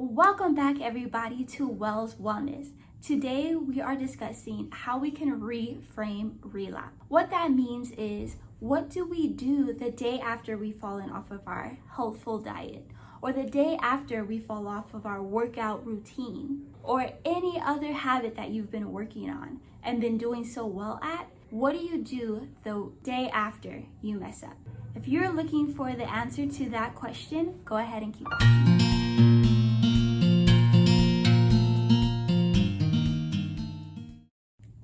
Welcome back everybody to Wells Wellness. Today we are discussing how we can reframe relapse. What that means is, what do we do the day after we've fallen off of our healthful diet, or the day after we fall off of our workout routine, or any other habit that you've been working on and been doing so well at? What do you do the day after you mess up? If you're looking for the answer to that question, go ahead and keep watching.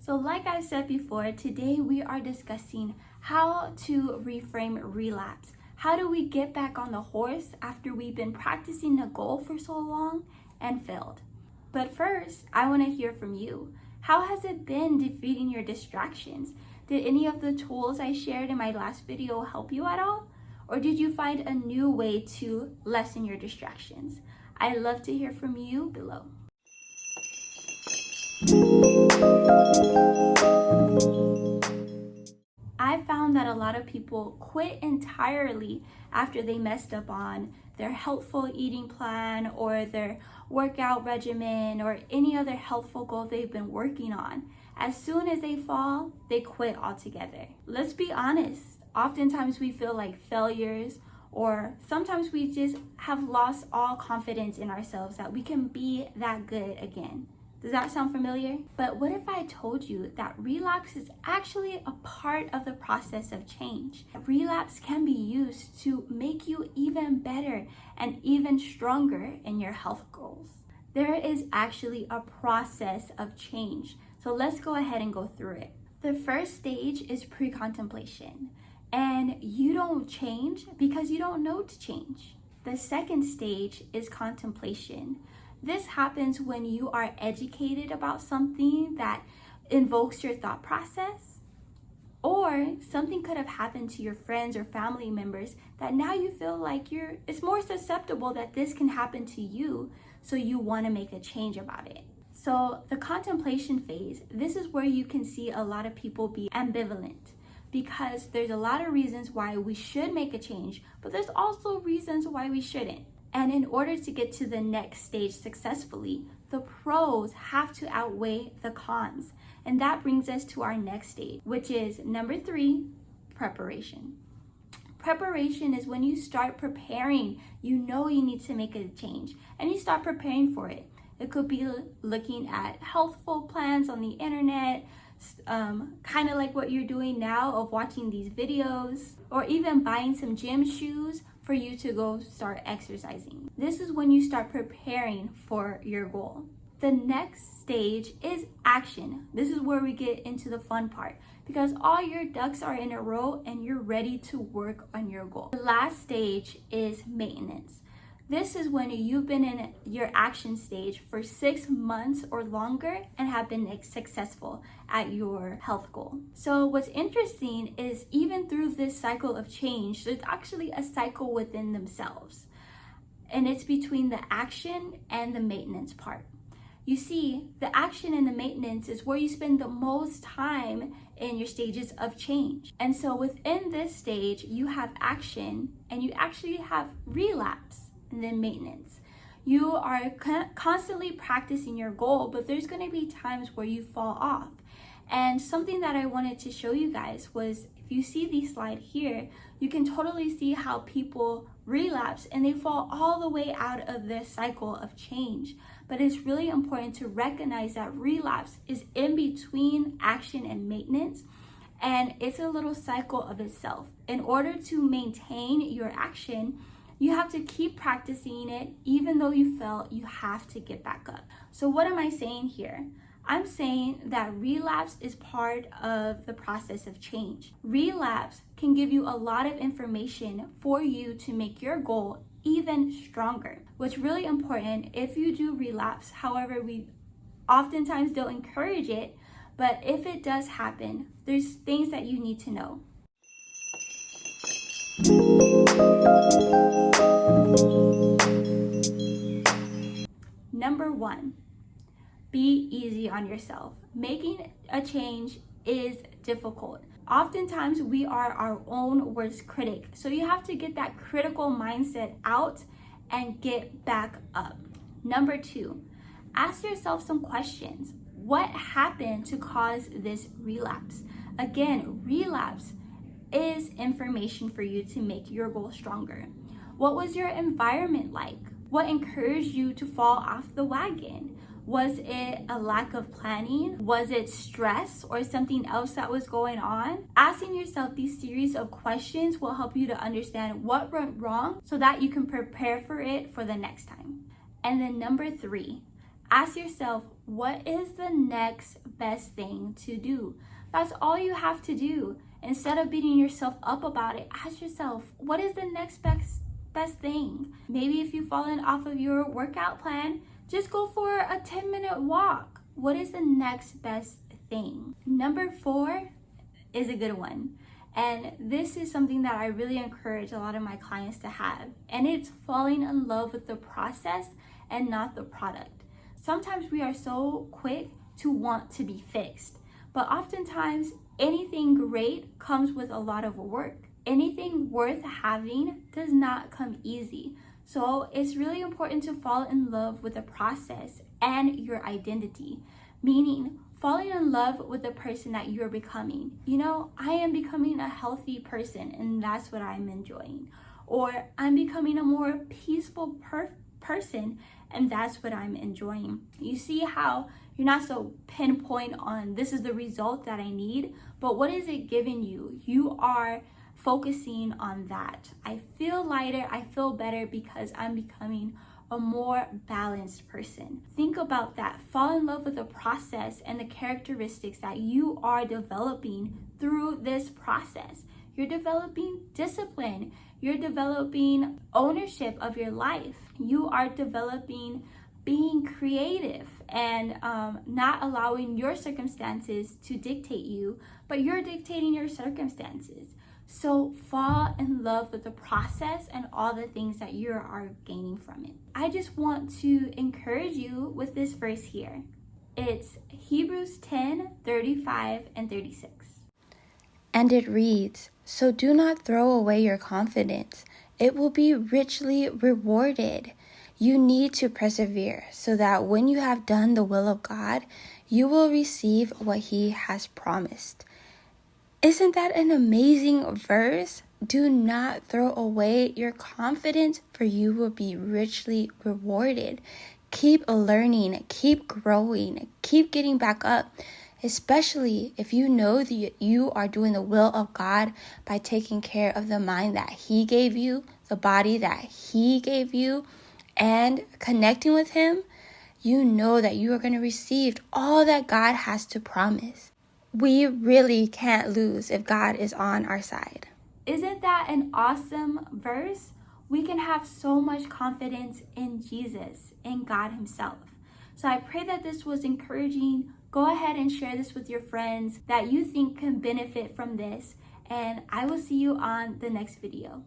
So like I said before, today we are discussing how to reframe relapse. How do we get back on the horse after we've been practicing a goal for so long and failed? But first, I want to hear from you. How has it been defeating your distractions? Did any of the tools I shared in my last video help you at all? Or did you find a new way to lessen your distractions? I'd love to hear from you below. I found that a lot of people quit entirely after they messed up on their healthful eating plan or their workout regimen or any other healthful goal they've been working on. As soon as they fall, they quit altogether. Let's be honest, oftentimes we feel like failures, or sometimes we just have lost all confidence in ourselves that we can be that good again. Does that sound familiar? But what if I told you that relapse is actually a part of the process of change? Relapse can be used to make you even better and even stronger in your health goals. There is actually a process of change. So let's go ahead and go through it. The first stage is pre-contemplation. And you don't change because you don't know to change. The second stage is contemplation. This happens when you are educated about something that invokes your thought process, or something could have happened to your friends or family members that now you feel like it's more susceptible that this can happen to you, so you want to make a change about it. So the contemplation phase, this is where you can see a lot of people be ambivalent, because there's a lot of reasons why we should make a change, but there's also reasons why we shouldn't. And in order to get to the next stage successfully, the pros have to outweigh the cons. And that brings us to our next stage, which is number 3, preparation. Preparation is when you start preparing. You know you need to make a change, and you start preparing for it. It could be looking at healthful plans on the internet, kind of like what you're doing now of watching these videos, or even buying some gym shoes for you to go start exercising. This is when you start preparing for your goal. The next stage is action. This is where we get into the fun part, because all your ducks are in a row and you're ready to work on your goal. The last stage is maintenance. This is when you've been in your action stage for 6 months or longer and have been successful at your health goal. So what's interesting is, even through this cycle of change, there's actually a cycle within themselves. And it's between the action and the maintenance part. You see, the action and the maintenance is where you spend the most time in your stages of change. And so within this stage, you have action and you actually have relapse. And then maintenance. You are constantly practicing your goal, but there's going to be times where you fall off. And something that I wanted to show you guys was, if you see the slide here, you can totally see how people relapse and they fall all the way out of this cycle of change. But it's really important to recognize that relapse is in between action and maintenance, and it's a little cycle of itself. In order to maintain your action, you have to keep practicing it. Even though you fell, you have to get back up. So what am I saying here? I'm saying that relapse is part of the process of change. Relapse can give you a lot of information for you to make your goal even stronger. What's really important, if you do relapse, however, we oftentimes don't encourage it, but if it does happen, there's things that you need to know. Number 1, be easy on yourself. Making a change is difficult. Oftentimes we are our own worst critic. So you have to get that critical mindset out and get back up. Number 2, ask yourself some questions. What happened to cause this relapse? Again, relapse is information for you to make your goal stronger. What was your environment like? What encouraged you to fall off the wagon? Was it a lack of planning? Was it stress or something else that was going on? Asking yourself these series of questions will help you to understand what went wrong so that you can prepare for it for the next time. And then number 3, ask yourself, what is the next best thing to do? That's all you have to do. Instead of beating yourself up about it, ask yourself, what is the next best thing? Maybe if you've fallen off of your workout plan, just go for a 10-minute walk. What is the next best thing? Number 4 is a good one. And this is something that I really encourage a lot of my clients to have. And it's falling in love with the process and not the product. Sometimes we are so quick to want to be fixed, but oftentimes anything great comes with a lot of work. Anything worth having does not come easy. So it's really important to fall in love with the process and your identity, meaning falling in love with the person that you're becoming. You know, I am becoming a healthy person and that's what I'm enjoying. Or I'm becoming a more peaceful person and that's what I'm enjoying. You see how you're not so pinpoint on this is the result that I need, but what is it giving you? You are focusing on that. I feel lighter, I feel better because I'm becoming a more balanced person. Think about that. Fall in love with the process and the characteristics that you are developing through this process. You're developing discipline. You're developing ownership of your life. You are developing being creative and not allowing your circumstances to dictate you, but you're dictating your circumstances. So fall in love with the process and all the things that you are gaining from it. I just want to encourage you with this verse here. It's Hebrews 10:35 and 36. And it reads, "So do not throw away your confidence. It will be richly rewarded. You need to persevere so that when you have done the will of God, you will receive what He has promised." Isn't that an amazing verse? Do not throw away your confidence, for you will be richly rewarded. Keep learning, keep growing, keep getting back up, especially if you know that you are doing the will of God by taking care of the mind that He gave you, the body that He gave you, and connecting with Him. You know that you are going to receive all that God has to promise. We really can't lose if God is on our side. Isn't that an awesome verse? We can have so much confidence in Jesus, in God Himself. So I pray that this was encouraging. Go ahead and share this with your friends that you think can benefit from this. And I will see you on the next video.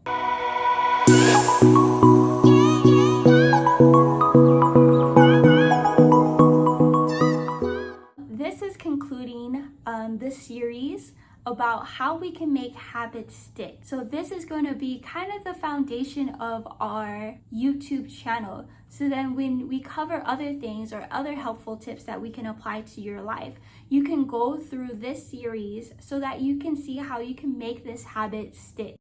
This is concluding this series about how we can make habits stick. So this is going to be kind of the foundation of our YouTube channel. So then when we cover other things or other helpful tips that we can apply to your life, you can go through this series so that you can see how you can make this habit stick.